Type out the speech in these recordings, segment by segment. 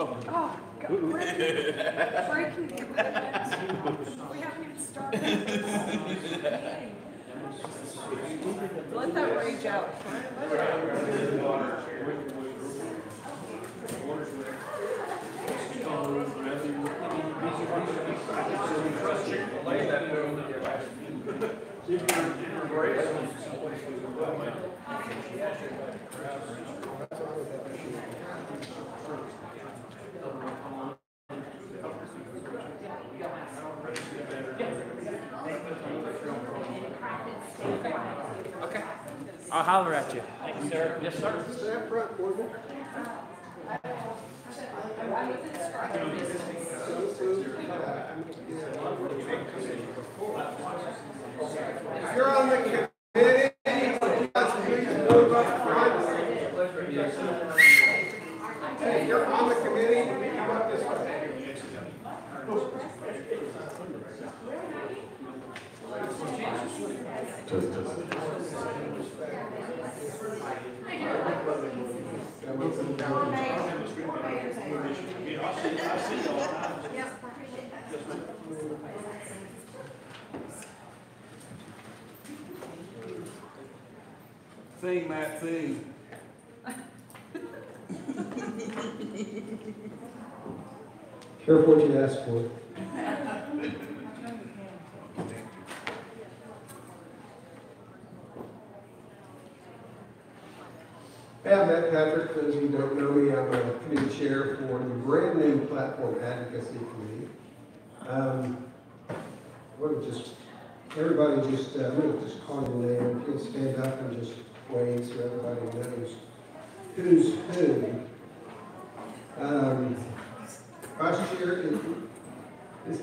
Oh, God. Breaking the equipment. We haven't even started. Let that rage out. Okay. I'll holler at you. Thank you, sir. Yes, sir. Stay up front for me. If you're on the committee, please move up front. If you're on the committee, come up this way. Sing, Matt, sing. Careful what you ask for. Hey, I'm Matt Patrick. For those of you who don't know me, I'm a committee chair for the brand new Platform Advocacy Committee. Everybody just, I'm going to just call your name. If you'll stand up and just wave so everybody knows who's who. Vice Chair is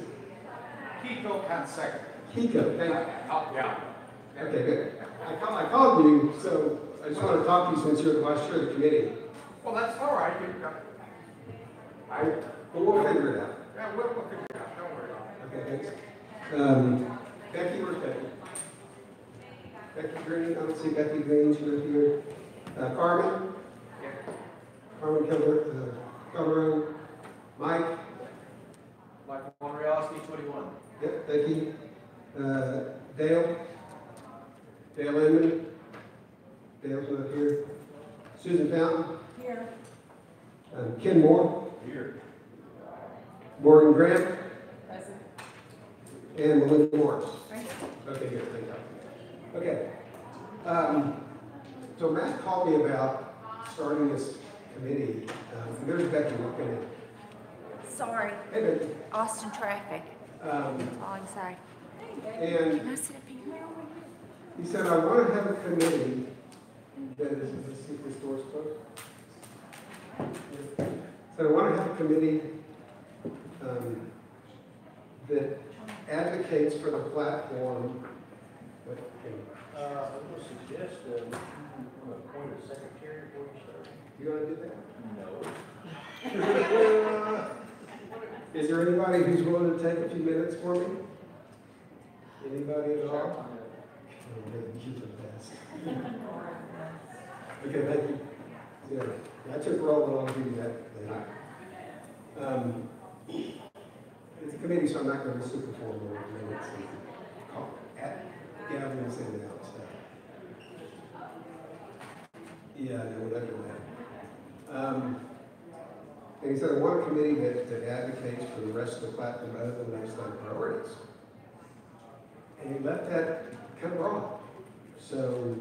Kiko Consecra. Kiko. Thank you. Oh, yeah. Okay, good. I called you, so I just want to talk to you since you're the vice chair of the committee. Well, that's all right. But we'll figure it out. Yeah, we'll figure it out. Don't worry about it. Okay, thanks. Becky, where's Becky? Becky Green, I don't see Becky Green, she's not here. Carmen? Yeah. Carmen Calderon. Mike? Mike Monreal, C21. Yep, thank you. Dale? Dale Inman? Dale's not here. Susan Fountain? Here. Ken Moore? Here. Morgan Grant? Present. And Melinda Morris? Right. Okay, good, thank you. Okay. So Matt called me about starting this committee. There's Becky looking at. Sorry, Hey, Becky. Austin traffic. Um, That's all I'm saying. and Can I sit up here? he said, I want to have a committee that is, let's see if this door's closed. So I want to have a committee that advocates for the platform. I would suggest we appoint a secretary before you start. You want to do No. that? Is there anybody who's willing to take a few minutes for me? Anybody at all? Oh, man, you the best. Okay, thank you. Yeah, I took roll, and I'll do that later. It's a committee, so I'm not going to be super formal. Minutes and call gatherings in and out stuff. Yeah, no, we're not doing that. And he said, I want a committee that advocates for the rest of the platform other than legislative priorities. And he left that kind of broad. So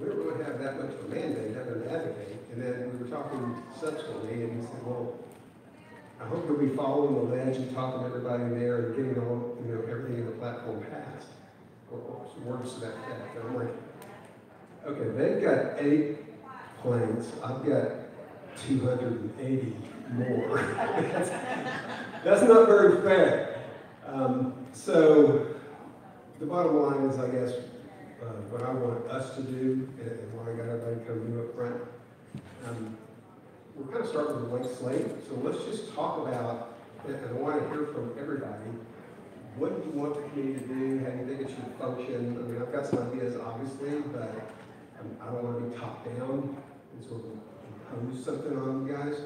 we don't really have that much of a mandate other than advocate. And then we were talking subsequently, and he said, well, I hope you'll be following the ledge and talking to everybody in there and getting all, everything in the platform passed. Or some words to that effect. And I'm like, okay, they've got 8 planes. I've got 280 more. That's not very fair. So the bottom line is, I guess, what I want us to do, and why I got everybody coming to up front, we're kind of starting with a blank slate. So let's just talk about, and I want to hear from everybody, what do you want the committee to do? How do you think it should function? I mean, I've got some ideas, obviously, but I don't want to be top down and sort of impose something on you guys.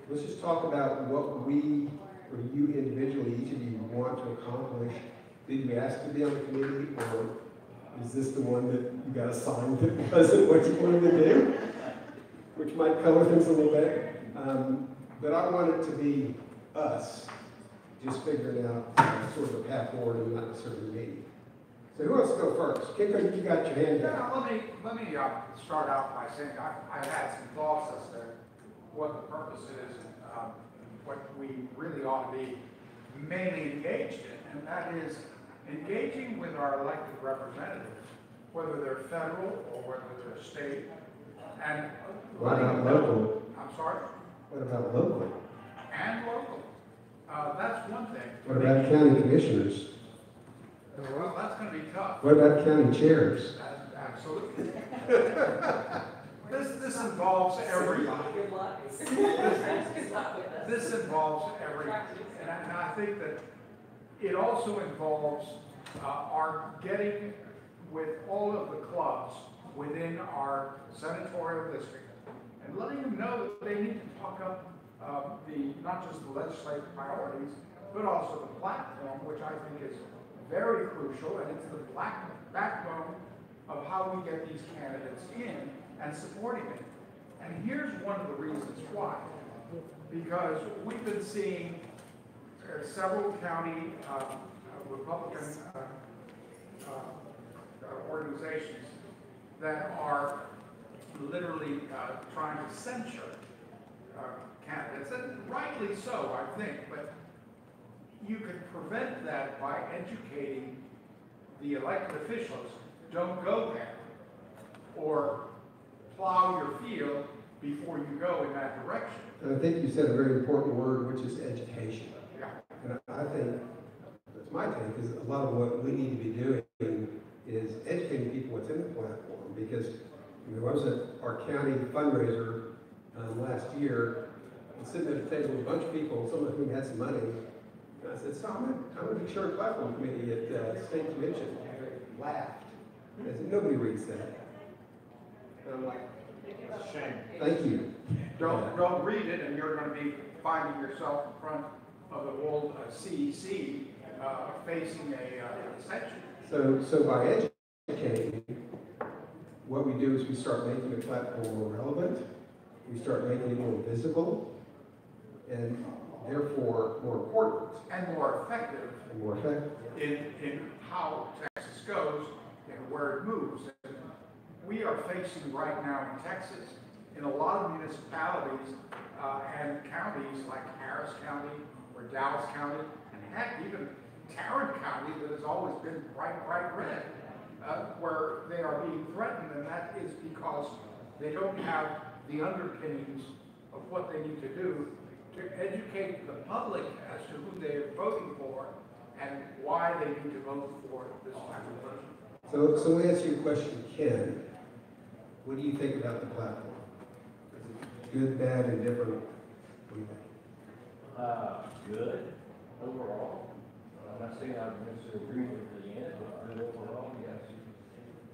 let's just talk about what we, or you individually, each of you want to accomplish. Did you ask to be on the committee, or is this the one that you got assigned that wasn't what you wanted to do? Which might color things a little bit. But I want it to be us, just figuring out sort of a path forward and not necessarily me. So who wants to go first? Kinko, you got your hand down. Yeah, let me start out by saying I've had some thoughts as to what the purpose is and what we really ought to be mainly engaged in, and that is engaging with our elected representatives, whether they're federal or whether they're state, and What about local? I'm sorry, What about local? and local. That's one thing. What about county commissioners? Well, that's going to be tough. What about county chairs? Absolutely. This involves everybody. Good luck. This involves everybody. And I think that it also involves our getting with all of the clubs within our senatorial district and letting them know that they need to talk up not just the legislative priorities, but also the platform, which I think is very crucial, and it's the backbone of how we get these candidates in and supporting it. And here's one of the reasons why. Because we've been seeing several county Republican organizations that are literally trying to censure candidates, and rightly so, I think, but you can prevent that by educating the elected officials. Don't go there, or plow your field before you go in that direction. And I think you said a very important word, which is education. Yeah. And I think, that's my take, is a lot of what we need to be doing is educating people what's in the platform. Because I was at our county fundraiser last year, and sitting at a table with a bunch of people, some of whom had some money. And I said, so I'm going to be chair of the platform committee at state convention. And they laughed. I said, nobody reads that. And I'm like, It's a shame. thank you. Don't read it, and you're going to be finding yourself in front of the old CEC facing a section. So by educating, what we do is we start making the platform more relevant, we start making it more visible, and therefore more important And more effective and more effective. in how Texas goes and where it moves. And we are facing right now in Texas, in a lot of municipalities and counties like Harris County or Dallas County, and heck, even Tarrant County that has always been bright red, where they are being threatened, and that is because they don't have the underpinnings of what they need to do to educate the public as to who they are voting for and why they need to vote for this type of person. So let me ask you a question, Ken. What do you think about the platform? Is it good, bad, and different? What do you think? Good overall. I'm not saying I necessarily agree with the end, but good overall, yes.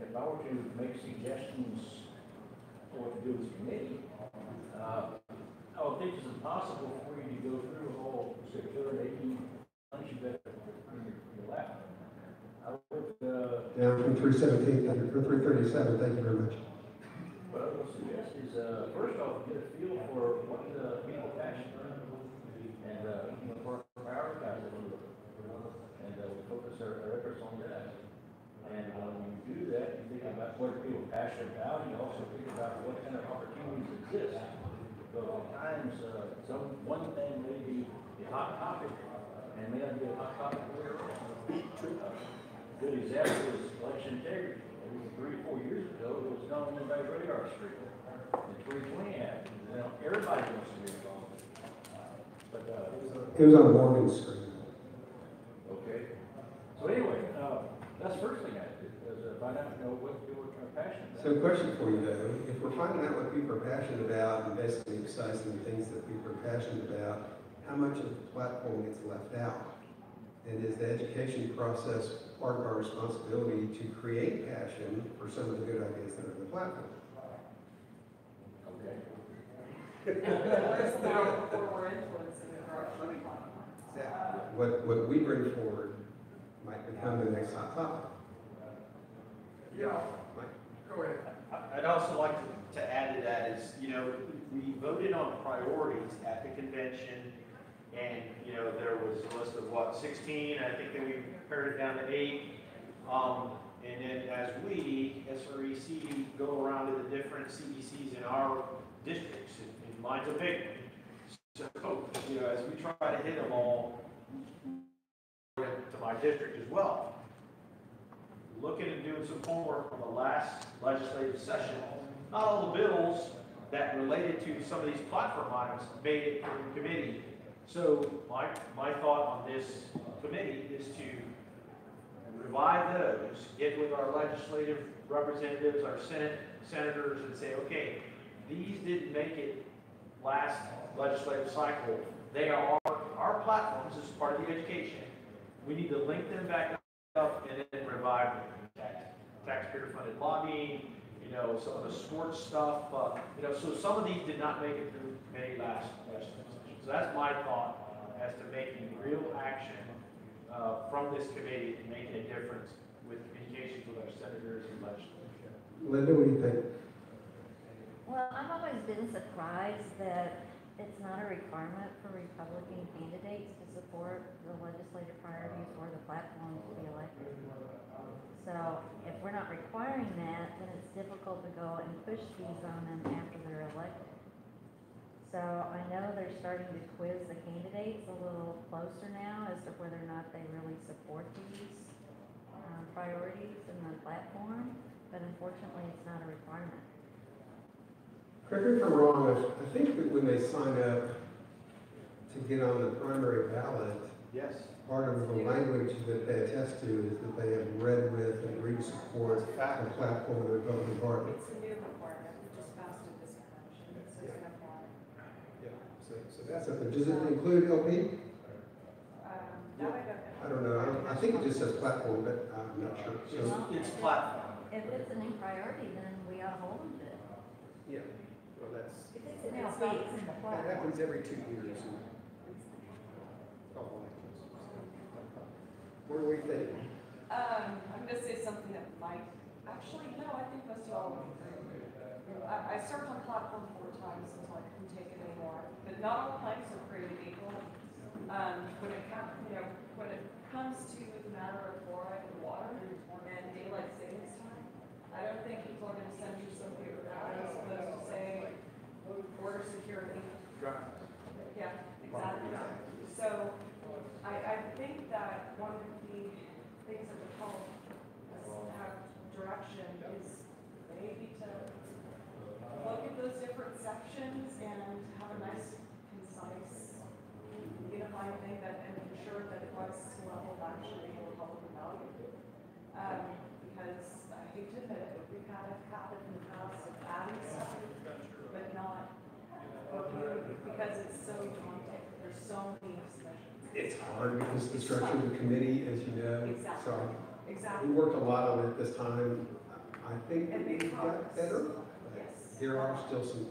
If I were to make suggestions for what to do with the committee, I would think it's impossible for you to go through a whole 680 months you better in your lap. I would, Down from 317, or 337, thank you very much. what I would suggest is, first off, get a feel for what people are passionate about, and prioritize it a little bit, and we focus our efforts on that. And when you do that, you think about what people are passionate about, and you also think about what kind of opportunities exist. Because at times, one thing may be a hot topic, and may not be a hot topic everywhere else. Good example is election integrity. Maybe 3 or 4 years ago, it was not on anybody's radar screen. In 2020 happened. Now everybody wants to be involved. But It was on Morgan's screen. okay. So anyway, that's the first thing I do is find out what people are passionate about. So question for you though, if we're finding out what people are passionate about and basically emphasizing the things that people are passionate about, how much of the platform gets left out? And is the education process part of our responsibility to create passion for some of the good ideas that are in the platform? Okay. Now, what we bring forward might become the next hot topic. Yeah, Mike? go ahead. I'd also like to add to that is, you know, we voted on priorities at the convention, and, you know, there was a list of what, 16, I think that we pared it down to 8. And then as we, SREC, go around to the different CDCs in our districts, and mine's a big one. So, you know, as we try to hit them all, to my district as well, looking and doing some homework from the last legislative session, not all the bills that related to some of these platform items made it through the committee. So my thought on this committee is to revive those, get with our legislative representatives, our senators, and say, okay, these didn't make it last legislative cycle. They are our platforms as part of the education. We need to link them back up and then revive them. Taxpayer-funded lobbying, you know, some of the sports stuff, you know, so some of these did not make it through committee last legislative session. So that's my thought as to making real action from this committee and making a difference with communications with our senators and legislators. Linda, what do you think? Well, I've always been surprised that it's not a requirement for Republican candidates to support the legislative priorities or the platform to be elected. So if we're not requiring that, then it's difficult to go and push these on them after they're elected. So I know they're starting to quiz the candidates a little closer now as to whether or not they really support these priorities in the platform, but unfortunately it's not a requirement. Correct me if I'm wrong, I think that when they sign up to get on the primary ballot, Yes. part of the language that they attest to is that they have read with and agreed to support the platform of the Republican Party. It's a new requirement, we just passed it this convention, so it's gonna apply. Yeah, so that's something. Does it include LP? That I don't know. I don't know. I think it just says platform, but I'm not sure. So, It's platform. If it's a new priority, then we ought to hold them to it. yeah, well, that's, If it's an LP, it's in the that platform. happens every 2 years. What do we think? I'm gonna say something that might, actually, no, I think most of y'all will agree. I served on platform 4 times until I couldn't take it anymore, but not all planks are created equal. When it comes to the matter of fluoride in water and daylight savings time, I don't think people are gonna send you some paper ballot as opposed to say border security. Yeah, exactly. So I think that one of the things that would help us have direction is maybe to look at those different sections and have a nice, concise, unified thing that and ensure that it rises to the level of actually being Republican value. Because I hate to admit it, we've had a habit in the past of adding stuff, but not, because it's so daunting. There's so many submissions. It's hard because the structure of the committee, as you know. Exactly. So Exactly. we worked a lot on it this time. I think And we make got progress. better. but Yes. There are still some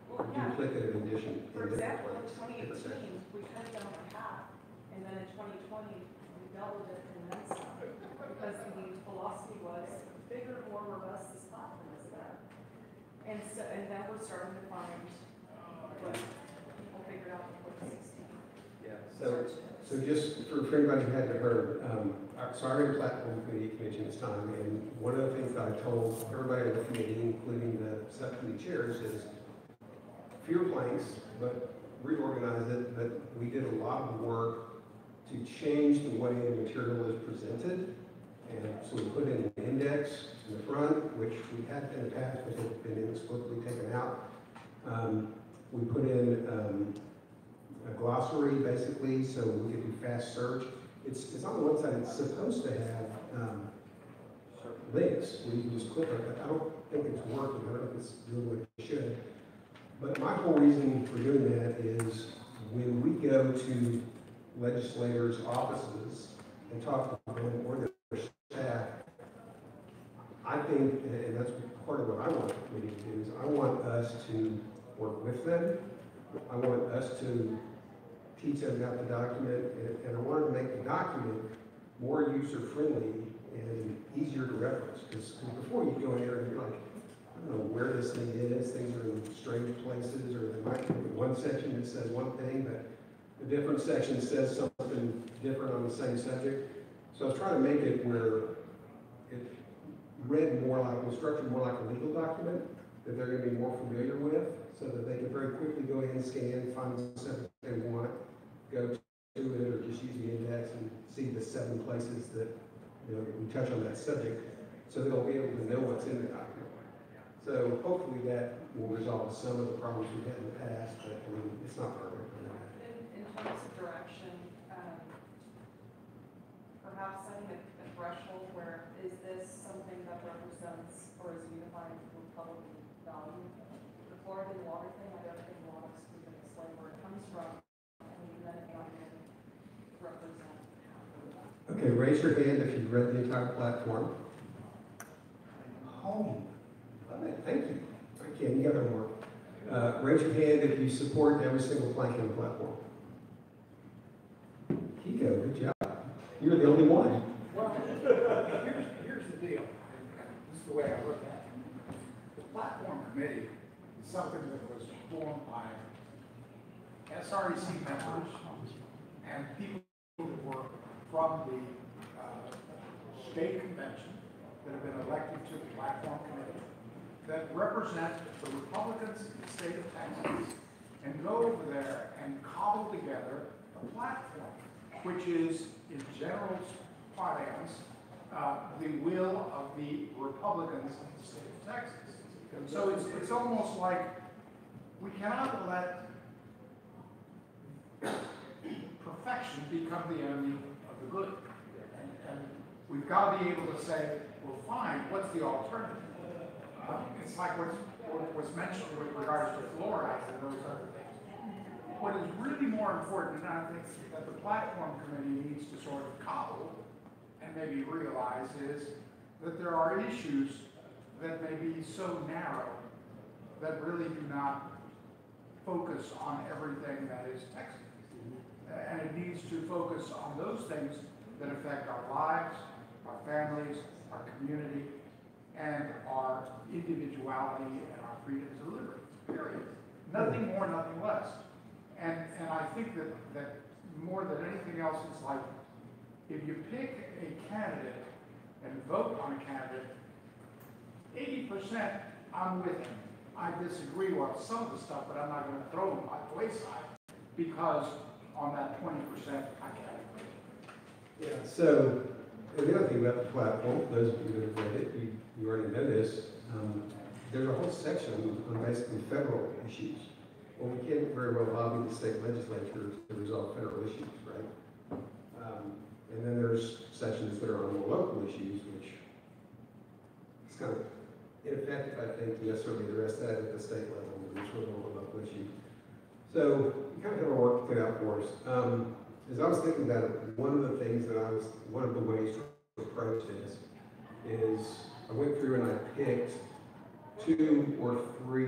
Well, yeah. duplicative addition. For in different example, in places, different 2018, sections. we cut it down by half, and then in 2020, we doubled it and then some. Because the philosophy was bigger, more robust this platform is better. And so, and then we're starting to find what people figured out in 2016. Yeah, so just for anybody who hadn't heard, so I ran a platform committee convention this time, and one of the things that I told everybody on the committee, including the subcommittee chairs, is fewer planks, but reorganize it, but we did a lot of work to change the way the material is presented. And so we put in an index in the front, which we had in the past, but had been inexplicably taken out. We put in a glossary, basically, so we could do fast search. It's on the one side, it's supposed to have links where you can just click it, but I don't think it's working. I don't know if it's doing what it should. But my whole reason for doing that is when we go to legislators' offices and talk to them or their staff, I think, and that's part of what I want the committee to do, is I want us to work with them. I want us to teach them about the document, and I wanted to make the document more user-friendly and easier to reference, because before you go in there and you're like, I don't know where this thing is, things are in strange places, or they might be in one section that says one thing, but a different section says something different on the same subject. So I was trying to make it where it read more like, was structured more like a legal document that they're going to be more familiar with, so that they can very quickly go in, scan, find the subject they want, go to it, or just use the index and see the 7 places that, you know, we touch on that subject, so they'll be able to know what's in the document. So hopefully that will resolve some of the problems we've had in the past, but I mean, it's not perfect. In terms of direction, perhaps setting a threshold where is this something that represents or is unifying Republican value? The Florida water thing, I don't think a lot of us can explain where it comes from, and then it might represent. Okay, raise your hand if you've read the entire platform. Oh, thank you. Okay, you got one more. Raise your hand if you support every single plank in the platform. Kiko, good job. You're the only one. Well, here's the deal. This is the way I look at it. The platform committee is something that was formed by SREC members and people who were from the state convention that have been elected to the platform committee that represent the Republicans in the state of Texas and go over there and cobble together a platform, which is, in general parlance, the will of the Republicans in the state of Texas. So it's almost like we cannot let perfection become the enemy of the good. And we've got to be able to say, well, fine, what's the alternative? It's like what was mentioned with regards to fluoride and those other things. What is really more important, and I think that the platform committee needs to sort of cobble and maybe realize, is that there are issues that may be so narrow that really do not focus on everything that is Texas. And it needs to focus on those things that affect our lives, our families, our community, and our individuality and our freedoms of liberty, period. Nothing more, nothing less. And I think that more than anything else, it's like, if you pick a candidate and vote on a candidate, 80% I'm with him. I disagree with some of the stuff, but I'm not going to throw him by the wayside, because on that 20%, I can't agree. Yeah, so the other thing about the platform, those of you that have read it, you already know this, there's a whole section on basically federal issues. Well, we can't very well lobby the state legislature to resolve federal issues, right? And then there's sections that are on the local issues, which is kind of ineffective, I think, to necessarily address that at the state level, which was on the local issue. So we kind of have our work cut out for us. As I was thinking about it, one of the things that one of the ways to approach this is I went through and I picked 2 or 3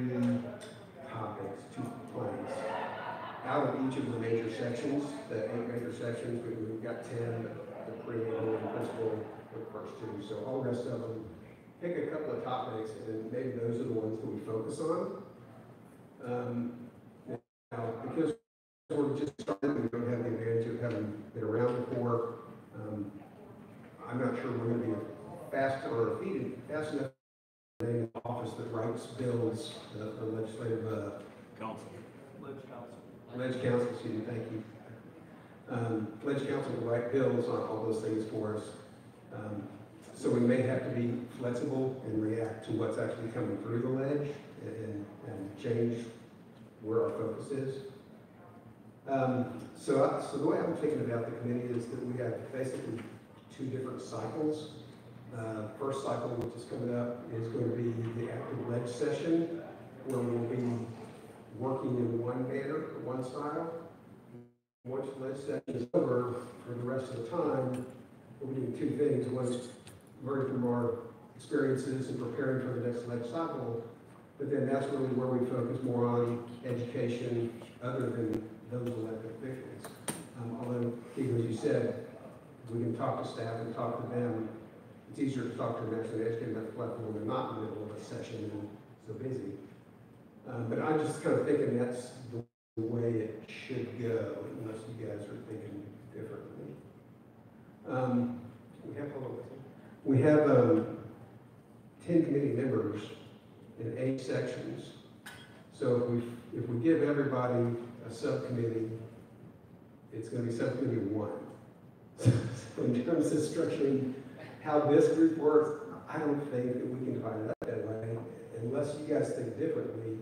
topics, 2 planks, out of each of the major sections, the 8 major sections. We've got 10, the preamble and principle for the first 2. So all the rest of them, pick a couple of topics, and maybe those are the ones that we focus on. Now, because we're just starting, we don't have the advantage of having been around before. I'm not sure we're going to be fast enough in the office that writes bills, the legislative Ledge Council, excuse me, thank you. Ledge Council will write bills on all those things for us. So we may have to be flexible and react to what's actually coming through the ledge and change where our focus is. So the way I'm thinking about the committee is that we have basically 2 different cycles. First cycle, which is coming up, is going to be the active ledge session, where we'll be working in one manner, one style. Once the ledge session is over, for the rest of the time, we'll be doing 2 things. One is learning from our experiences and preparing for the next ledge cycle. But then that's really where we focus more on education other than those elected officials. talk to staff and talk to them. It's easier to talk to them as an educator about the platform than not in the middle of a session and so busy. But I'm just kind of thinking that's the way it should go, unless you guys are thinking differently. We have 10 committee members in 8 sections. So if we give everybody a subcommittee, it's going to be subcommittee 1. So in terms of structuring how this group works, I don't think that we can divide it up that way. Unless you guys think differently,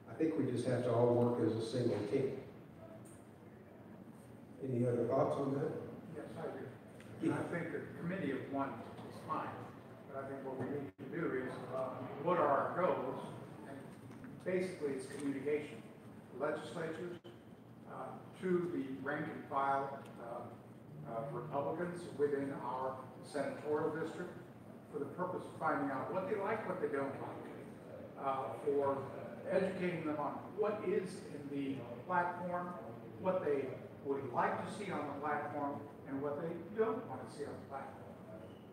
I think we just have to all work as a single team. Any other thoughts on that? Yes, I do. And I think the committee of 1 is fine, but I think what we need to do is, what are our goals? And basically, it's communication. Legislatures, to the rank and file Republicans within our senatorial district, for the purpose of finding out what they like, what they don't like, for educating them on what is in the platform, what they would like to see on the platform, and what they don't want to see on the platform.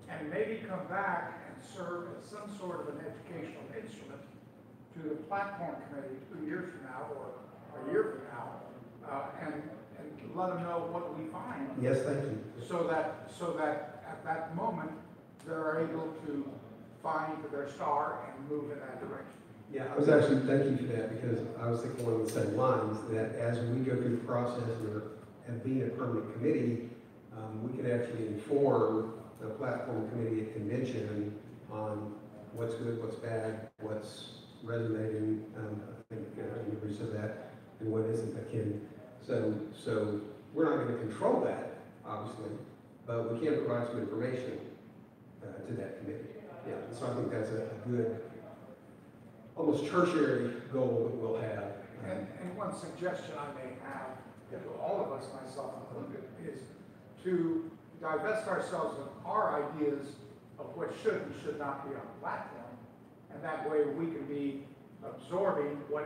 And maybe come back and serve as some sort of an educational instrument to the platform committee 2 years from now or a year from now, and let them know what we find. Yes, thank you. So that at that moment, they're able to find their star and move in that direction. Yeah, I was actually thanking you for that because I was thinking along the same lines that as we go through the process and being a permanent committee, we can actually inform the platform committee at convention on what's good, what's bad, what's resonating. I think you said that, and what isn't akin. So we're not going to control that, obviously, but we can provide some information to that committee. Yeah, so I think that's a good, almost tertiary goal that we'll have. And one suggestion I may have, to all of us, myself included, is to divest ourselves of our ideas of what should and should not be on the platform, and that way we can be absorbing what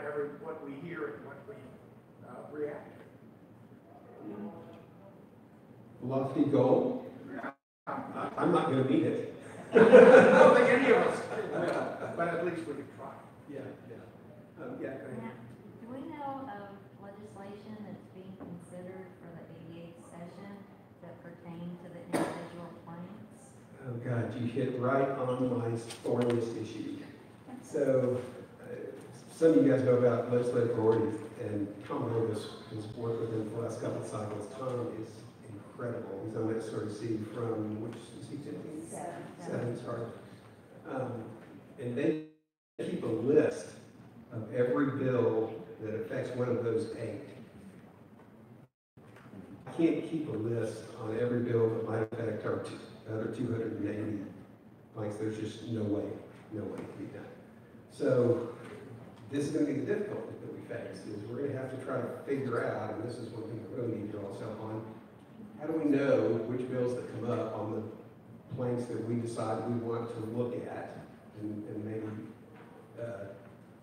we hear and what we react to. Lofty goal. I'm not going to meet it. I don't think any of us will, but at least we can try. Yeah. Go ahead. Do we know of legislation that's being considered for the 88th session that pertain to the individual plaintiffs? Oh God, you hit right on my thorniest issue. So, some of you guys know about legislative priorities, and Tom Davis has worked with him for the last couple of cycles. Tom is incredible. He's on that sort of seat from, which is he 15? 7, sorry. And they keep a list of every bill that affects one of those 8. I can't keep a list on every bill that might affect our other 280 blanks. There's just no way it can be done. So this is going to be the difficulty that we face, is we're going to have to try to figure out, and this is one thing we really need to also on, how do we know which bills that come up on the planks that we decide we want to look at and maybe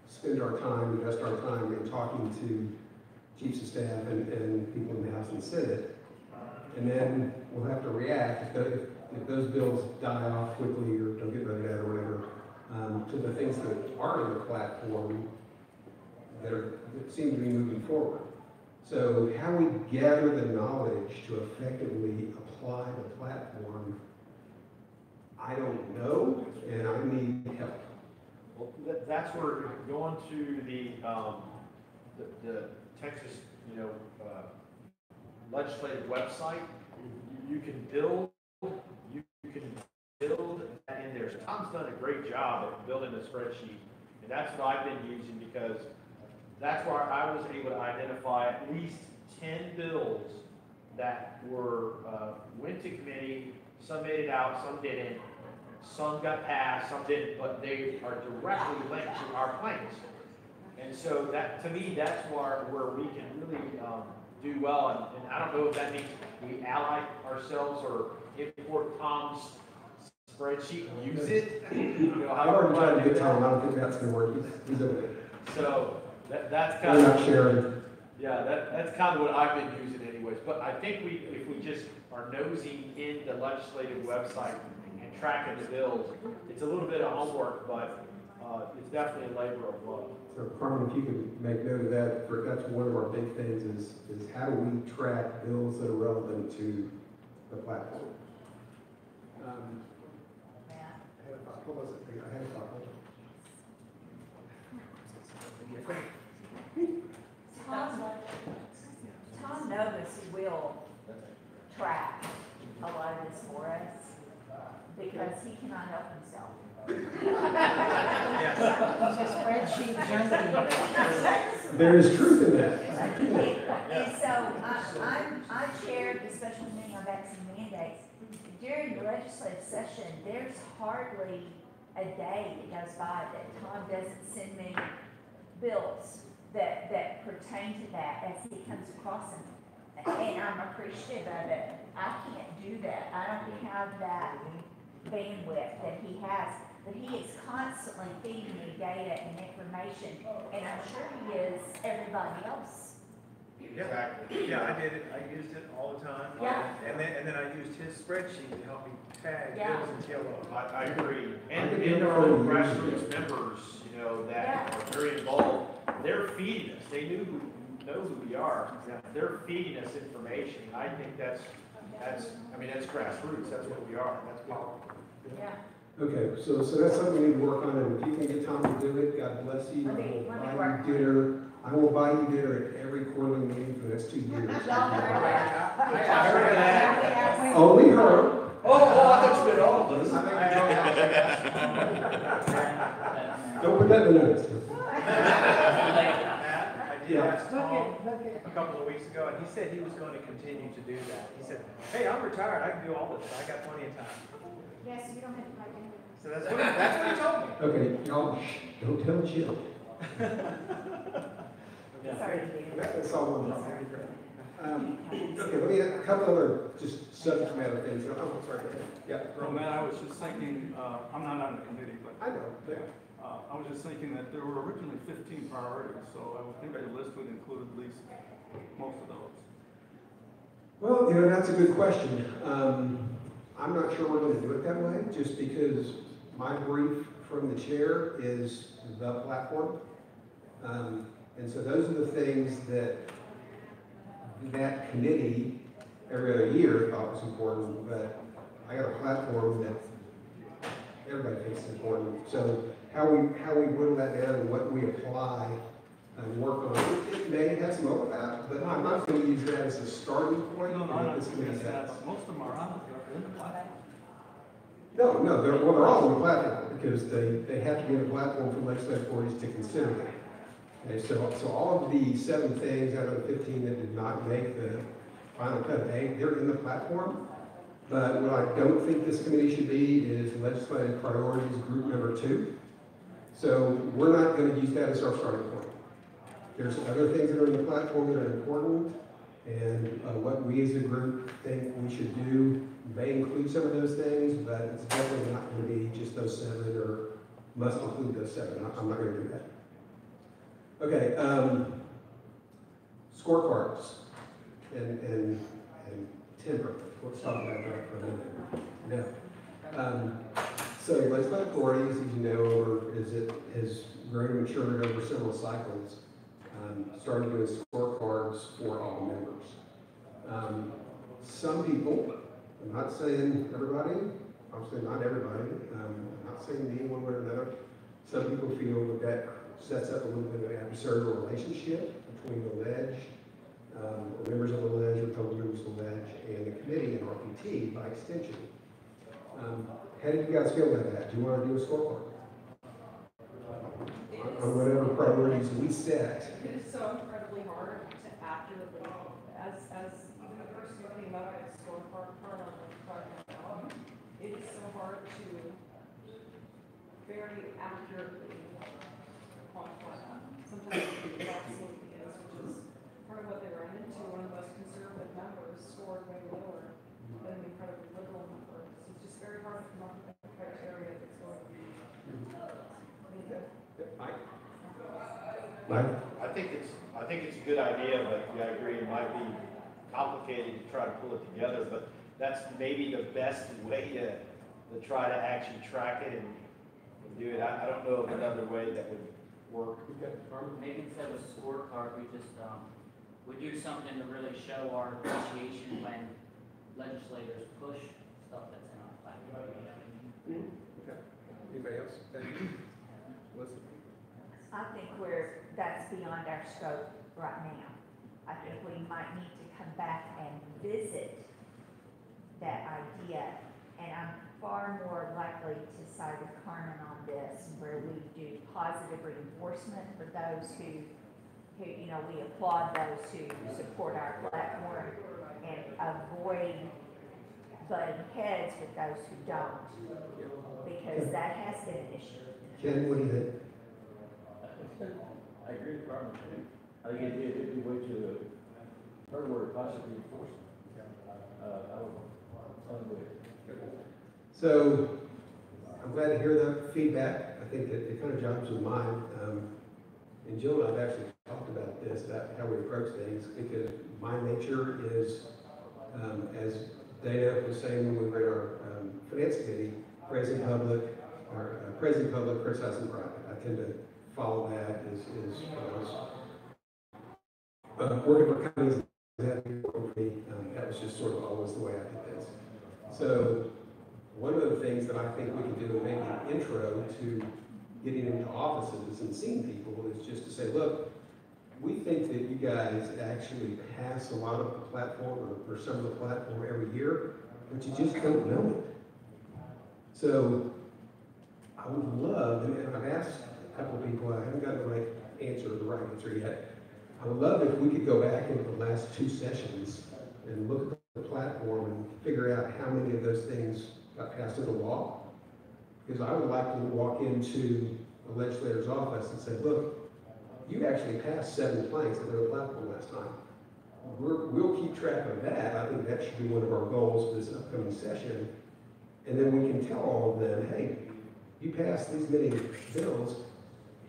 spend our time, invest our time in talking to chiefs of staff and people in the House and Senate. And then we'll have to react if those bills die off quickly or don't get voted out or whatever, to the things that are in the platform that seem to be moving forward. So how we gather the knowledge to effectively apply the platform, I don't know, and I need help. Well, that's where going to the Texas, legislative website, you can build that in there. So Tom's done a great job at building a spreadsheet, and that's what I've been using because that's where I was able to identify at least 10 bills that were went to committee. Some made it out, some didn't. Some got passed, some didn't, but they are directly linked to our claims. And so that, to me, that's where we can really do well. And I don't know if that means we ally ourselves or import Tom's spreadsheet and use it. I've already tried to get Tom. I don't think that's going to work. He's over there. So that's We're kind not of, sharing. Yeah, that's kind of what I've been using anyways, but I think if we just are nosing in the legislative website and tracking the bills, it's a little bit of homework, but, it's definitely a labor of love. So Carmen, if you could make note of that, that's one of our big things is how do we track bills that are relevant to the platform? I had a thought, what was it? I had a thought. Tom Novus will track a lot of this for us because he cannot help himself. He's a spreadsheet junkie. There is truth in that. And so I chaired the special meeting on vaccine mandates. During the legislative session, there's hardly a day that goes by that Tom doesn't send me bills that pertain to that as he comes across them. And I'm appreciative of it. I can't do that. I don't have that bandwidth that he has. But he is constantly feeding me data and information, and I'm sure he is everybody else. Exactly. Yeah, I did it. I used it all the time. Yeah. And then I used his spreadsheet to help me tag Yeah. bills and kill them. I agree. And our own grassroots members, you know, that are very involved, they're feeding us. They know who we are. They're feeding us information. I think that's grassroots. That's what we are. That's powerful. Yeah. Okay, so that's something we need to work on, and if you can get Tom to do it, God bless you. Let me I will work buy you dinner. I will buy you dinner at every quarterly meeting for the next 2 years. Y'all heard that? I heard that. Only her. Oh, I thought you meant all of us. Don't put that in the notes. I did ask Tom a couple of weeks ago, and he said he was going to continue to do that. He said, hey, I'm retired, I can do all this, I got plenty of time. Yes, you don't have to buy dinner. So that's what he told me. Okay, y'all, don't tell Jill. Sorry to do that. That's all I'm saying. Okay, let me, a couple other just subject matter things. Oh, sorry. Yeah. Well, Matt, I was just thinking, I'm not on the committee, but I know, yeah. I was just thinking that there were originally 15 priorities, so I would think the list would include at least most of those. Well, that's a good question. I'm not sure we're going to do it that way, just because my brief from the chair is the platform. And so those are the things that committee every other year thought was important, but I got a platform that everybody thinks is important. So how we whittle that down and what we apply and work on, it may have some overlap, but I'm not going to use that as a starting point. No, and no, this committee has. most of them are on the platform. No, they're all on the platform because they have to be on the platform for legislative bodies to consider that. Okay, so all of the 7 things out of the 15 that did not make the final cut, they're in the platform. But what I don't think this committee should be is legislative priorities group number 2. So we're not going to use that as our starting point. There's other things that are in the platform that are important, and what we as a group think we should do may include some of those things, but it's definitely not going to be just those 7 or must include those 7. I'm not going to do that. Okay, scorecards and timber. Let's talk about that for a minute. Now, so legislative authorities, as you know, has grown and matured over several cycles, started doing scorecards for all members. Some people, I'm not saying everybody, obviously not everybody, I'm not saying me one way or another. Some people feel that sets up a little bit of an adversarial relationship between the ledge, or members of the ledge, or total members of the ledge, and the committee and RPT by extension. How do you guys feel about that? Do you want to do a scorecard? On whatever priorities we set. It is so incredibly hard to accurately, as even the person who came up with scorecard part on the project now, it is so hard to very accurately quantify that. Sometimes it absolutely is, which is part of what they ran into. One of the most conservative members scored way lower than the incredibly liberal number. So it's just very hard to come up with a criteria that's going to be Mike? I I think it's a good idea, but yeah, I agree, it might be complicated to try to pull it together, but that's maybe the best way to try to actually track it and do it. I don't know of another way that would work. Maybe instead of a scorecard, we do something to really show our appreciation when legislators push stuff that's in our platform. Anybody else? Listen. I think that's beyond our scope right now. I think we might need to come back and visit that idea. And I'm far more likely to side with Carmen on this, where we do positive reinforcement for those who, you know, we applaud those who support our platform and avoid butting heads with those who don't, because that has been an issue. Ken, what do you think? I agree with Carmen. I think it'd be way to, her word, possibly enforcement. I would agree. So, I'm glad to hear that feedback. I think that it kind of jives with mine. And Jill and I've actually talked about this, about how we approach things, because my nature is, as Dana was saying when we read our finance committee, praising public, criticizing private. I tend to follow that as working for companies that was just sort of always the way I did things. So one of the things that I think we can do in making an intro to getting into offices and seeing people is just to say, look, we think that you guys actually pass a lot of the platform or some of the platform every year, but you just don't know it. So I would love, and I've asked a couple of people, I haven't gotten the right answer yet. I would love if we could go back into the last 2 sessions and look at the platform and figure out how many of those things got passed into law. Because I would like to walk into the legislator's office and say, look, you actually passed 7 planks that were on the platform last time. We'll keep track of that. I think that should be one of our goals for this upcoming session. And then we can tell all of them, hey, you passed these many bills,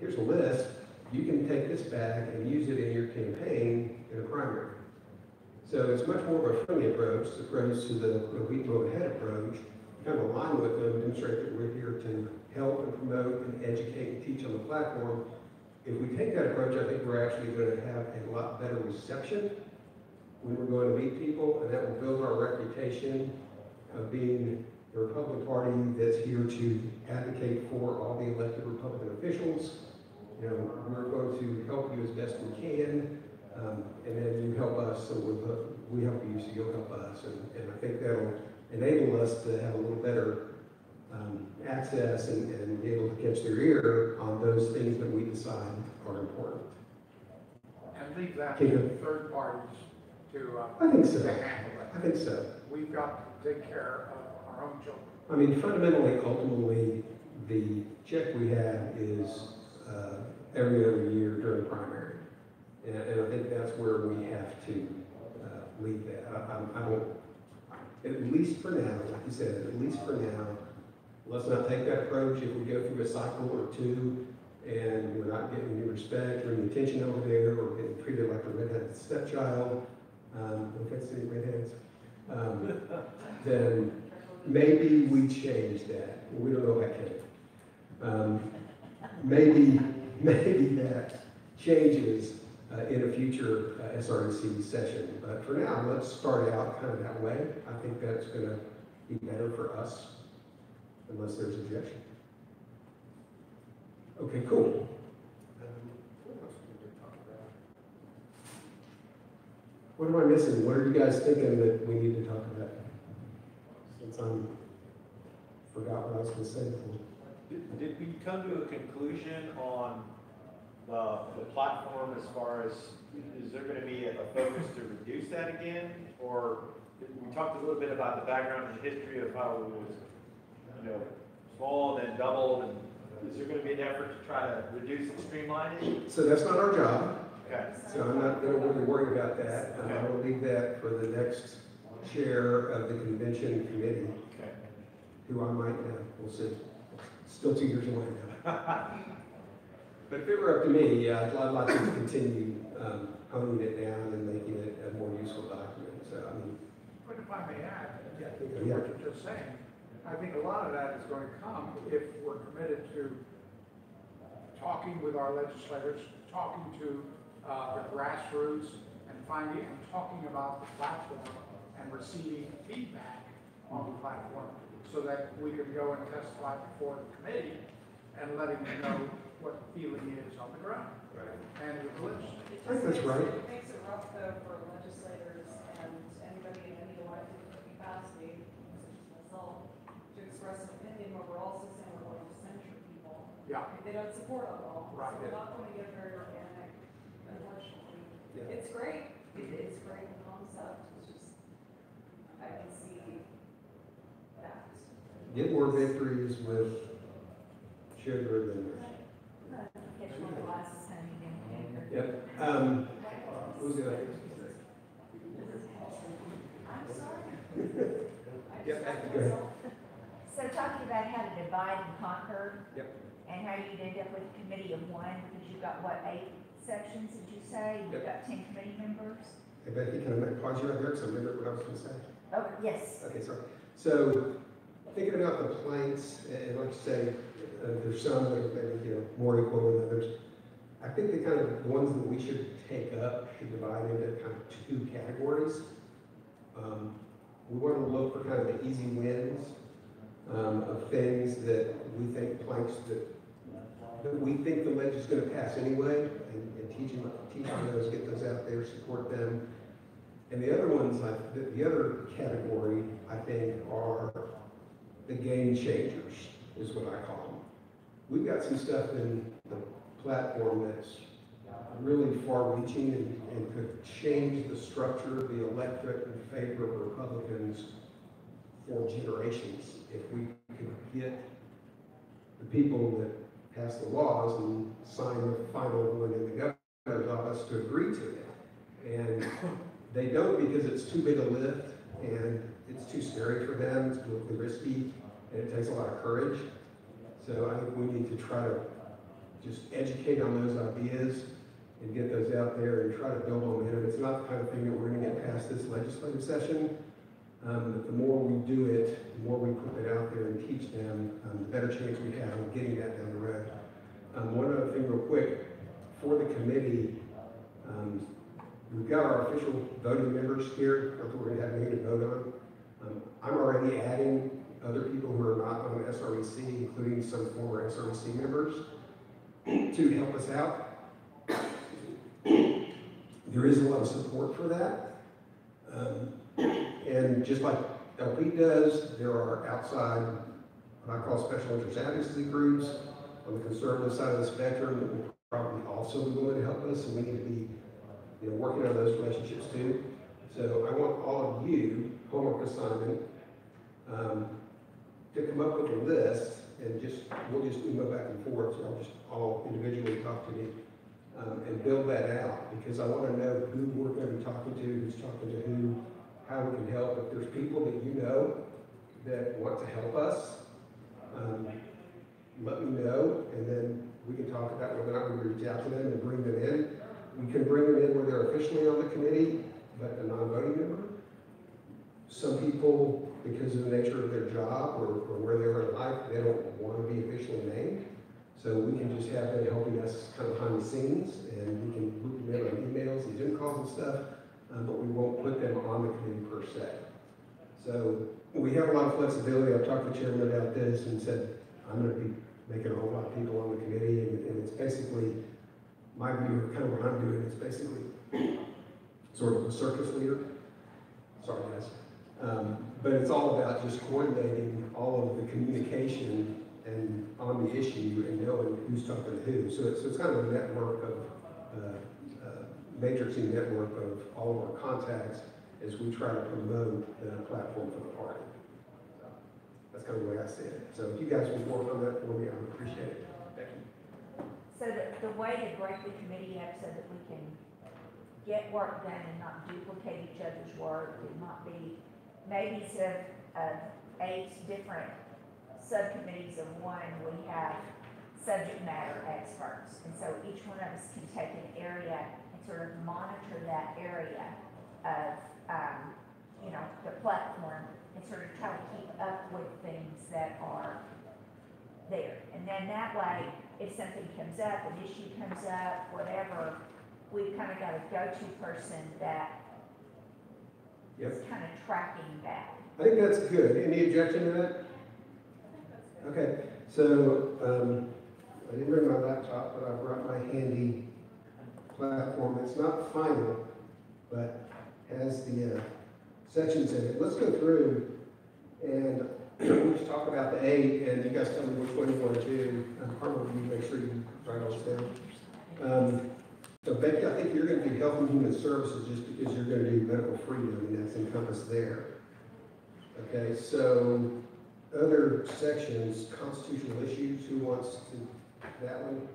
here's a list, you can take this back and use it in your campaign in a primary. So it's much more of a friendly approach as opposed to the we vote ahead approach. Kind of align with them, demonstrate that we're here to help and promote and educate and teach on the platform. If we take that approach, I think we're actually going to have a lot better reception when we're going to meet people, and that will build our reputation of being the Republican Party that's here to advocate for all the elected Republican officials. You know, we're going to help you as best we can, and then you help us, so we help you, so you'll help us. And I think that'll enable us to have a little better access and be able to catch their ear on those things that we decide are important. And leave that to third parties to, I think so. to handle it. I think so. We've got to take care of our own children. I mean, fundamentally, ultimately, the check we have is every other year during primary. And I think that's where we have to leave that. I don't, at least for now, like you said, at least for now, let's not take that approach. If we go through a cycle or 2 and we're not getting any respect or any attention over there, or getting treated like a redheaded stepchild, no offense to any redheads, then maybe we change that. We don't know how to. Maybe that changes in a future SREC session. But for now, let's start out kind of that way. I think that's going to be better for us, unless there's objection. Okay, cool. What else we need to talk about? What am I missing? What are you guys thinking that we need to talk about? Since I forgot what I was going to say before. Did we come to a conclusion on the platform as far as, is there going to be a focus to reduce that again? Or we talked a little bit about the background and history of how it was, you know, small and then doubled, and is there going to be an effort to try to reduce and streamline it? So that's not our job. Okay. So I'm not going to really worry about that. Okay. I will leave that for the next chair of the convention committee, Okay. who I might know. We'll see. Still 2 years away now. But if it were up to me, I'd like to continue honing it down and making it a more useful document. So, I mean, But if I may add, yeah, I think, to what you're just saying, I think a lot of that is going to come if we're committed to talking with our legislators, talking to the grassroots, and finding and talking about the platform and receiving feedback on the platform, so that we can go and testify before the committee and letting them know what the feeling is on the ground and with the legislature. It I think just that's right. It makes it rough though for legislators and anybody in any elected capacity, such as myself, to express an opinion where we're also saying we're going to censure people. Yeah. If they don't support it all, so Right. we're not going to get very organic, unfortunately. Yeah. It's great, it's great in concept, it's just, I can see that. get more victories with sugar than. Catch one glasses, honey, then. Yep. Who's the other? I'm sorry. Yep, go ahead. So talking about how to divide and conquer. Yep. And how you'd end up with a committee of one, because you've got, what, 8 sections, did you say? You've got 10 committee members? Hey, Becky, can I pause you right there, because I remember what I was going to say? Oh, yes. Okay, sorry. So, thinking about the planks, and like you say, there's some that are maybe, more equal than others. I think the kind of ones that we should take up should divide into kind of 2 categories. We want to look for kind of the easy wins of things that we think planks that we think the ledge is going to pass anyway, and teaching those, get those out there, support them. And the other ones, the other category, I think, are the game changers, is what I call them. We've got some stuff in the platform that's really far-reaching and could change the structure of the electorate in favor of Republicans for generations if we could get the people that pass the laws and sign the final one in the governor's office to agree to it. And they don't, because it's too big a lift and it's too scary for them, it's politically risky, and it takes a lot of courage. So I think we need to try to just educate on those ideas and get those out there and try to build momentum. It's not the kind of thing that we're going to get past this legislative session. But the more we do it, the more we put it out there and teach them, the better chance we have of getting that down the road. One other thing real quick, for the committee, we've got our official voting members here, that we're going to have a meeting to vote on. I'm already adding other people who are not on SREC, including some former SREC members, to help us out. There is a lot of support for that. And just like LP does, there are outside, what I call special interest advocacy groups on the conservative side of the spectrum that will probably also be willing to help us, and we need to be working on those relationships too. So I want all of you, homework assignment, to come up with a list, and we'll just email back and forth, so I'll just all individually talk to me, and build that out, because I want to know who we're going to be talking to, who's talking to who, how we can help. If there's people that you know that want to help us, let me know, and then we can talk about whether or not we reach out to them and bring them in. We can bring them in where they're officially on the committee, but a non-voting member. Some people, because of the nature of their job or where they are in life, they don't want to be officially named. So we can just have them helping us kind of behind the scenes, and we can loop them in on emails and Zoom calls and stuff, but we won't put them on the committee per se. So we have a lot of flexibility. I've talked to the chairman about this and said, I'm going to be making a whole lot of people on the committee, and it's basically, my view of kind of what I'm doing is basically sort of a circus leader. Sorry, guys. But it's all about just coordinating all of the communication and on the issue and knowing who's talking to who. So it's kind of a network of, matrixing network of all of our contacts as we try to promote the platform for the party. So that's kind of the way I see it. So if you guys would work on that for me, I would appreciate it. Thank you. So the way to break the committee up so that we can get work done and not duplicate each other's work, and not be, maybe instead of 8 different subcommittees of one, we have subject matter experts. And so each one of us can take an area and sort of monitor that area of, you know, the platform and sort of try to keep up with things that are there. And then that way, if something comes up, an issue comes up, whatever, we've kind of got a go-to person that Yep. is kind of tracking that. I think that's good. Any objection to that? Okay, so, I didn't bring my laptop, but I brought my handy platform. It's not final, but has the sections in it. Let's go through and we'll just talk about the 8, and you guys tell me which one you want to do. Harper, you make sure you write all this down. So Becky, I think you're going to do Health and Human Services just because you're going to do medical freedom, and that's encompassed there. Okay, so other sections, constitutional issues, who wants to, that one?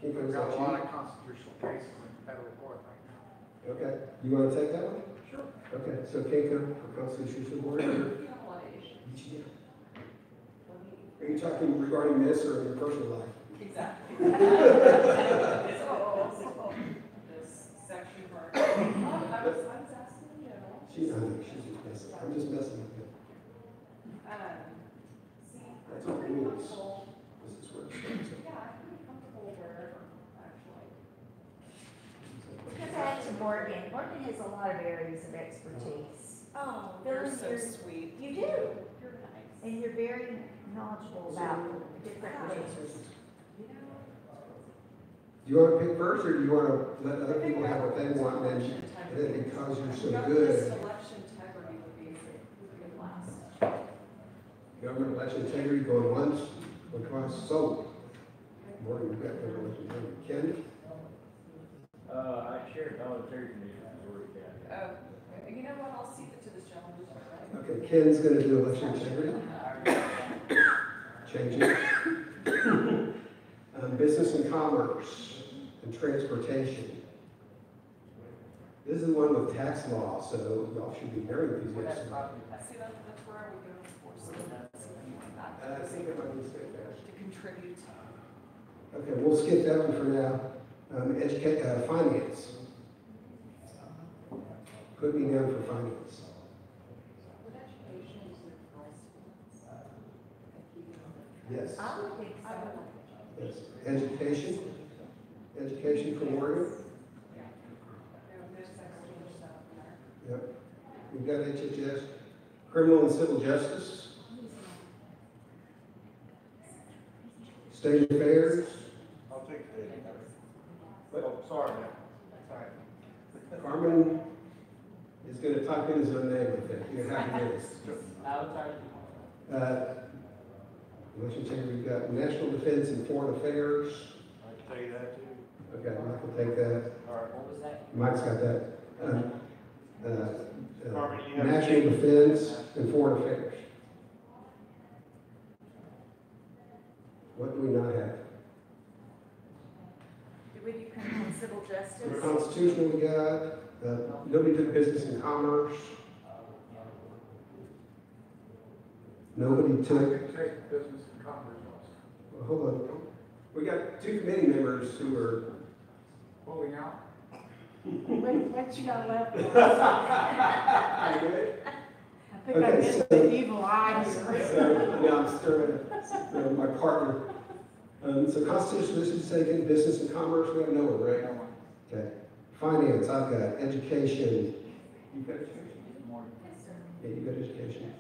Keep We've it got a up lot to of constitutional cases in federal court right now. you. Okay, you want to take that one? Sure. Okay, so Kinko for constitutional board. We have a lot of issues. Are you talking regarding this or in your personal life? Exactly. This section part. I was asking, you know. She, I think she's just messing, I'm just messing with you. See, That's I'm what pretty it is. comfortable. This is where it starts. Yeah, I'm pretty comfortable wherever, actually. Because I to Morgan, Morgan has a lot of areas of expertise. Oh, you're you're so so sweet. You do, You're nice. and you're very knowledgeable about different things. Do you want to pick first, or do you want to let other people have what they want, and then because you're so Government good, election integrity would be last. government election integrity going once, going twice, so. Morgan, you've got government election integrity. Ken? I chair voluntary commission, Missouri County. Oh, you know what, I'll cede it to this gentleman, all right? Okay, Ken's gonna do election integrity. Change it. Business and commerce and transportation. This is the one with tax law, so y'all should be very enthusiastic. See, that's where I would go for something I think I might need to skip that. to contribute. Okay, we'll skip that one for now. Finance. Put me down for finance. What education is your Yes. I would think so. Yes. Education for Morgan. Yep. We've got HHS. Criminal and civil justice. State affairs. I'll take it. Oh, sorry, man. Sorry. Carmen is going to type in his own name, I think. You have to do this. Election change, we've got national defense and foreign affairs. I can tell you that too. Okay, Mike will take that. All right, what was that? Mike's got that. Carmen, you have to National take- defense and foreign affairs. What do we not have? Did we do criminal and civil justice? Constitutional we got, nobody took business and commerce. Nobody I took, can take business and commerce also. well, hold on. We got 2 committee members who are, Pulling out. What you got left? I I think I missed the evil eye here. so, now I'm stirring, my partner. So constitutional, this is taken, business and commerce, we have no one, right? Okay. Finance, I've got education. You've got education? Yeah, you've got education.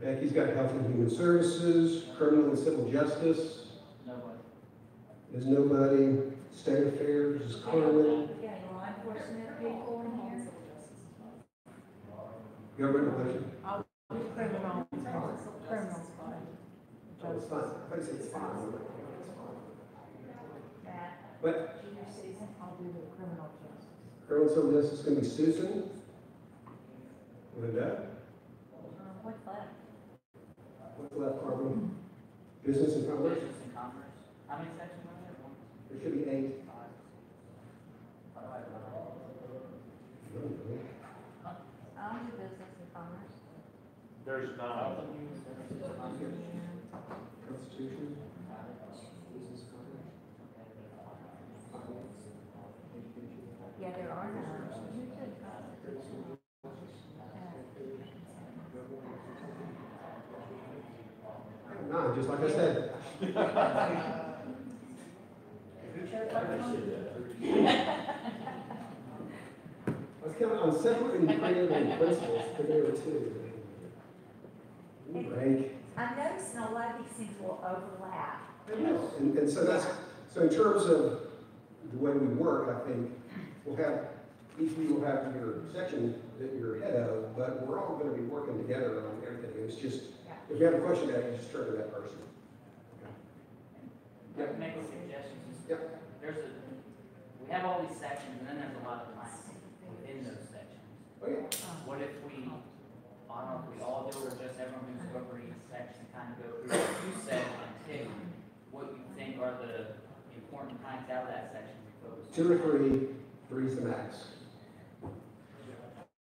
Becky's got health and human services, criminal and civil justice. Nobody. There's nobody. State affairs is Carmen. You got any law enforcement people in here? Government election. Criminal, criminals, Oh, it's fine. I said it's fine. Matt, But junior season? I'll do the criminal justice. criminal and civil justice is going to be Susan. Linda. What's that? What's left, Carmen? Business and commerce. Business and commerce. How many sections are there? One, There should be 8. five. I'll do business and commerce. There's none. Health and human services, constitution. Constitution. Got it. Business, commerce. 9, just like I said. I was counting on separating creative and principles, but there were two. Break. I'm noticing a lot of these things will overlap. And so that's, so in terms of the way we work, I think we'll have, each of you will have your section that you're head of, but we're all gonna be working together on everything. It's just, if you have a question about it, you just turn to that person. I can make a suggestion. Yep. We have all these sections, and then there's a lot of time within those sections. Oh, yeah. What if we, I don't know if we all do it, or just everyone who's over each section, kind of go through what you said and pick what you think are the important points out of that section we focus on. 2 or 3, 3's the max.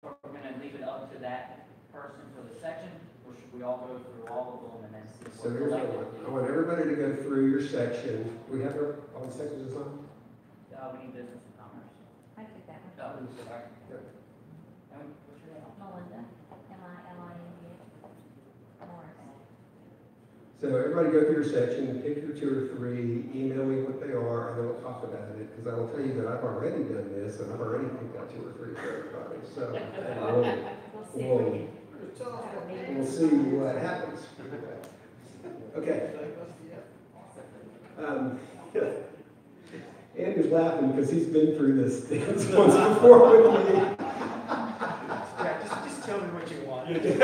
We're gonna leave it up to that person for the section, or should we all go through all of them and then see So what here's what I want. I want everybody to go through your section. We have all the sections assigned? we need business and commerce. I took that one. Oh, sorry. Yep. And what's your name? Melinda, Milinda Morris. So everybody go through your section, pick your 2 or 3, email me what they are, and then we'll talk about it. Because I will tell you that I've already done this, and I've already picked out 2 or 3 for everybody. So we'll see what happens. Okay. Andrew's laughing because he's been through this dance once before with me. Yeah, just tell me what you want. Okay.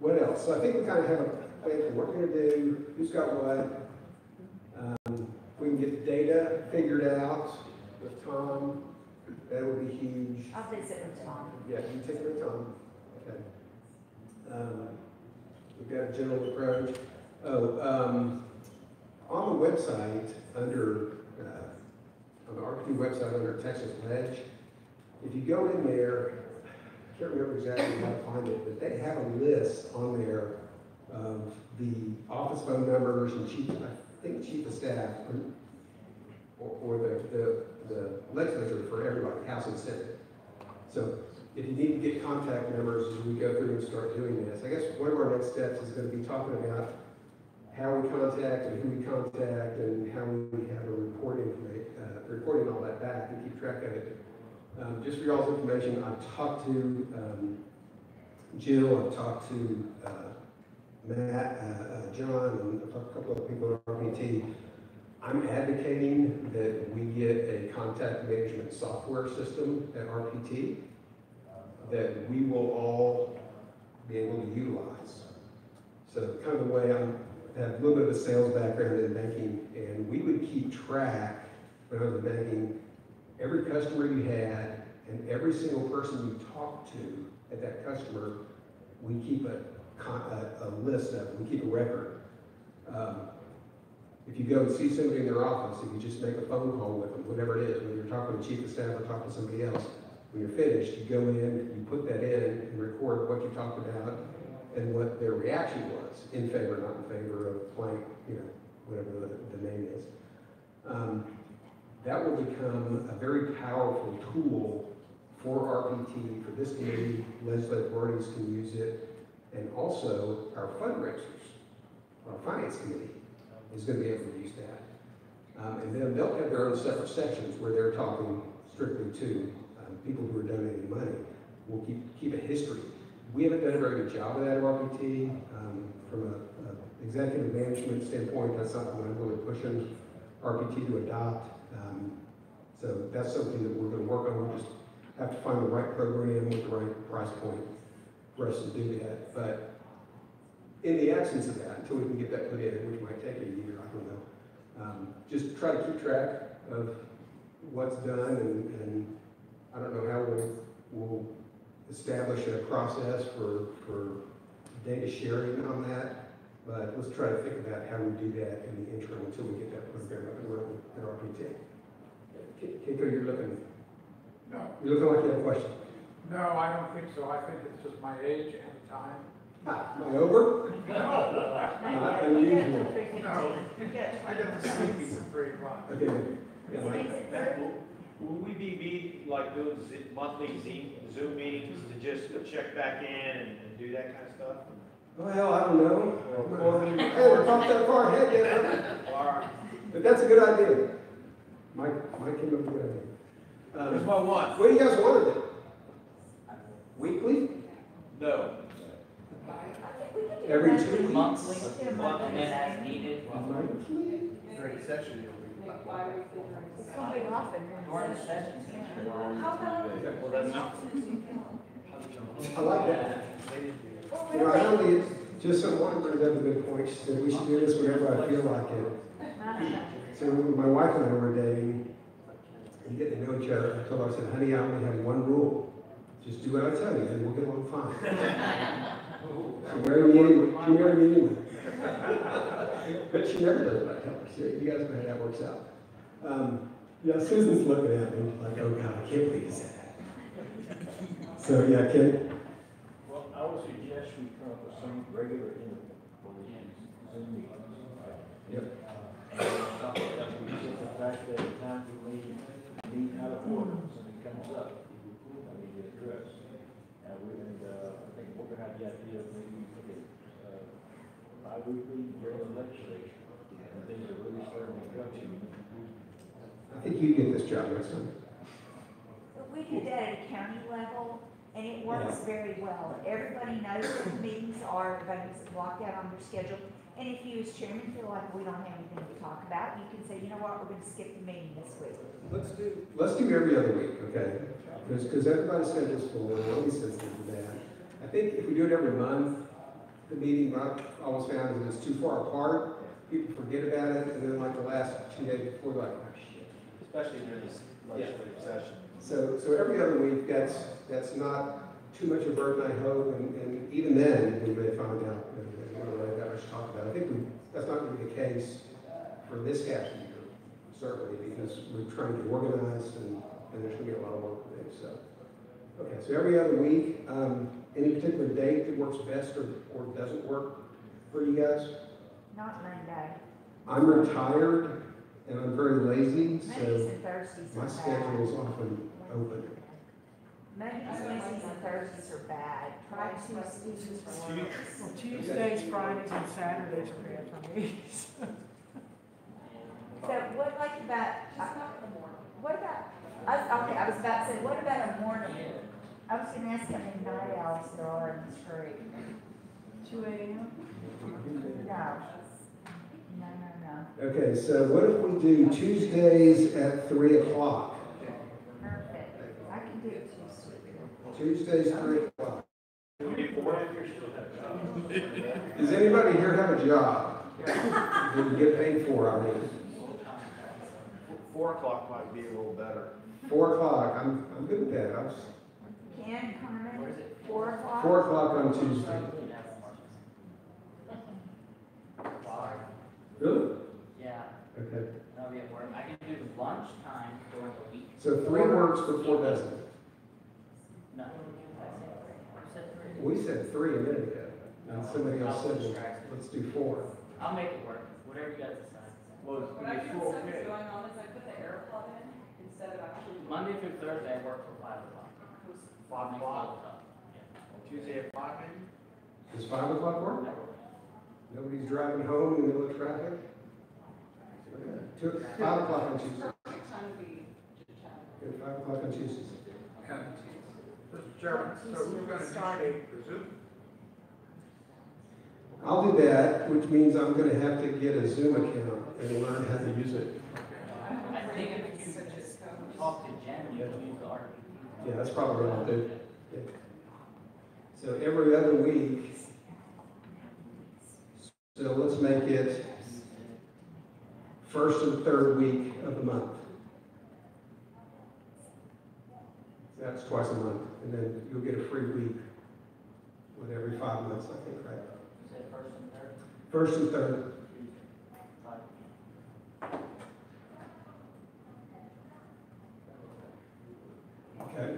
What else? So I think we kind of have a plan for what we're going to do, who's got what. We can get the data figured out with Tom. That would be huge. I'll visit with Tom. Yeah, you take your time. Okay. We've got a general approach. On the website, under, on the RPT website under Texas Ledge, if you go in there, I can't remember exactly how to find it, but they have a list on there of the office phone numbers and I think chief of staff, or the legislature for everybody, House and Senate. So if you need to get contact numbers as we go through and start doing this, I guess one of our next steps is going to be talking about how we contact and who we contact and how we have a reporting all that back and keep track of it. Just for y'all's information, I've talked to Jill, I've talked to Matt, John, and a couple of people at RPT. I'm advocating that we get a contact management software system at RPT that we will all be able to utilize. So kind of the way I have a little bit of a sales background in banking, and we would keep track when I was in banking, every customer you had and every single person you talked to at that customer, we keep a list of, we keep a record. If you go and see somebody in their office, if you just make a phone call with them, whatever it is, whether you're talking to the chief of staff or talking to somebody else, when you're finished, you go in, you put that in and record what you talked about and what their reaction was, in favor, not in favor of blank, whatever the name is. That will become a very powerful tool for RPT, for this committee, legislative bodies can use it, and also our fundraisers, our finance committee is going to be able to use that. And then they'll have their own separate sections where they're talking strictly to people who are donating money. We'll keep a history. We haven't done a very good job of that at RPT. From an executive management standpoint, that's something I'm really pushing RPT to adopt. So that's something that we're going to work on. We just have to find the right program with the right price point for us to do that. But in the absence of that, until we can get that put in, which might take a year, I don't know, just try to keep track of what's done, and I don't know how we'll establish a process for data sharing on that, but let's try to think about how we do that in the interim until we get that program up and running at RPT. Keiko, you're looking like you have a question. No, I don't think so. I think it's just my age and time. Am I over? No. Unusual. No. I got to sleepy at 3 o'clock. Okay. Is it through? Will we be like doing monthly Zoom meetings to just check back in and do that kind of stuff? Well, I don't know. Quarterly I haven't thought that far ahead yet, Or, but that's a good idea. Mike came up with a good idea. here's my one. What do you guys want to do? Weekly? No. Every 2 weeks? Monthly, and then as needed, Monthly? During session. Like bi-weekly during It's gonna be often. during the session. How about? Well, that's not. I like that. You know, I only, just someone brings up a good point. She said we should do this whenever I feel like it. So when my wife and I were dating, and getting to know each other, I told her, I said, honey, I only have one rule. Just do what I tell you, and we'll get along fine. She married me anyway. She married me anyway. But she never does what I tell her. So you guys know how that works out. Yeah, Susan's looking at me like, oh God, I can't believe you said that. So yeah, Ken? Well, I would suggest we come up with some regular interval for the Zoom meetings. Yep. And something that we get the fact that at times we may meet out of order, something comes up, that we get addressed. And I think we're gonna have the idea of maybe, okay, bi-weekly during the legislature, and things are really starting to go to. I think you get this job next time. But we did that at a county level, and it works very well. Everybody knows what the meetings are, everybody's blocked out on their schedule. And if you as chairman feel like we don't have anything to talk about, you can say, you know what, we're gonna skip the meeting this week. Let's do every other week, okay? Because everybody's schedule's full, and nobody's sensitive to that. I think if we do it every month, the meeting, what I've always found is it's too far apart. People forget about it, and then like the last 2 days before, they're like, oh shit. Especially during this legislative session. So every other week, that's not too much of a burden, I hope, and even then, we may find out that we don't really have that much to talk about. I think that's not going to be the case for this half year, certainly, because we're trying to get organized, and there's going to be a lot of work to do, so. Okay, so every other week, any particular date that works best or doesn't work for you guys? Not Monday. I'm retired, and I'm very lazy, Mondays so and Thursdays my are schedule is bad. often open. Mondays, Wednesdays, and Thursdays are bad. Try Tuesdays for work. Well, Tuesdays, Fridays, and Saturdays are bad for me. So what like about, what about, okay, I was about to say, what about a morning? I was gonna ask how many night owls there are in the street. 2 a.m. No. Okay, so what if we do Tuesdays at 3 o'clock? Perfect. I can do Tuesday. Tuesdays, 3 o'clock. Does anybody here have a job? Do you get paid for, I mean? 4 o'clock might be a little better. 4 o'clock, I'm good with that. Ken, Carmen, 4 o'clock? 4 o'clock on Tuesday. Really? Yeah, Okay. that'll be at work. I can do lunchtime during the week. So 3 works, but 4 doesn't. No, I said three. We said 3 a minute ago, and somebody else said, well, let's do 4. I'll make it work, whatever you guys decide. Well, What I do instead of going on is I put the air plug in instead of actually. Monday through Thursday, I work till 5 o'clock. 5 o'clock, Yeah. Tuesday at 5 maybe? Does 5 o'clock work? Nobody's driving home in the middle of traffic? Okay. 5 o'clock on Tuesday. Time to be chatting. Good, 5 o'clock on Tuesdays. Mr. Chairman, so we're going to initiate the Zoom. I'll do that, which means I'm gonna have to get a Zoom account and learn how to use it. I think if you just talk to Jen, you can use the RP. Yeah, that's probably what I'll do. Yeah. So every other week. So let's make it first and third week of the month. That's twice a month, and then you'll get a free week with every 5 months, I think, right? You said first and third? First and third. Okay.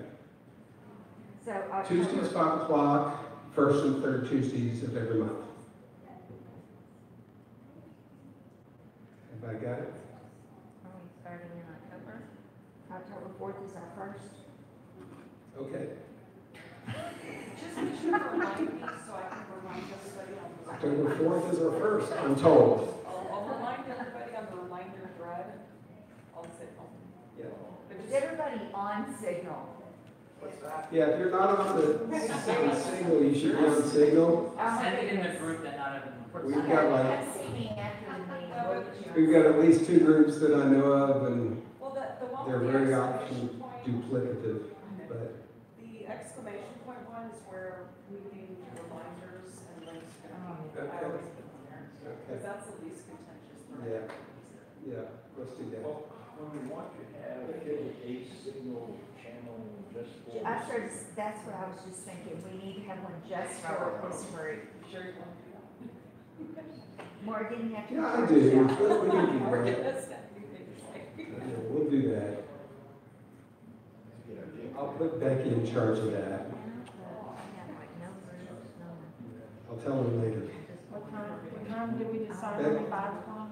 So Tuesdays, 5 o'clock, first and third Tuesdays of every month. Everybody got it? Are we starting in October? October 4th is our first. Okay. Just be sure to remind me so I can remind everybody on the. October 4th is our first, I'm told. I'll remind everybody on the reminder thread. I'll say, Yeah. but Is just, everybody on signal? What's that? Yeah, if you're not on the signal, you should be on signal. Oh, my Send it in the goodness. group that not everyone. We've got like, Come see me after the meeting. We'll get you on we've got at least 2 groups that I know of, and well, the one they're with the very exclamation often point, duplicative, but, the exclamation point one is where meeting reminders and links. I always put them there, okay, because that's the least contentious. Yeah. yeah, let's do that. Well, when we want to have a signal channel just for. I'm sure that's what I was just thinking. We need to have one just for this group. Sure you want to do that? Morgan, you have to. Yeah, I do, we can do Morgan that. does that. Yeah, we'll do that. I'll put Becky in charge of that. I'll tell her later. What time did we decide on, 5 o'clock?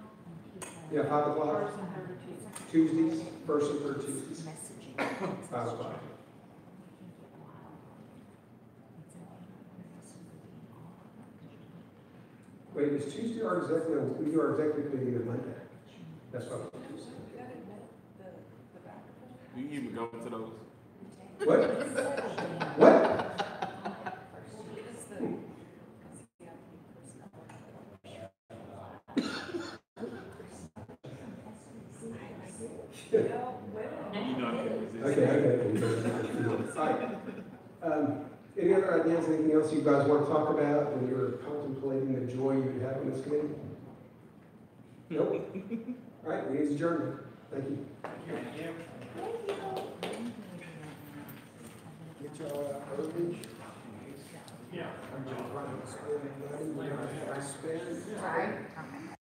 Yeah, 5 o'clock, First and third Tuesday. Tuesdays, first and third Tuesdays, 5 o'clock. Wait, is Tuesday our executive, we do our executive meeting on Monday? That's what I'm confused. You can even go to those. What? What? Okay. Any other ideas, anything else you guys want to talk about when you're contemplating the joy you have in this committee? Nope. All right, we need adjournment. Thank you. Get y'all out early. Yeah. I'm just running, spending money, we're gonna spend. Right.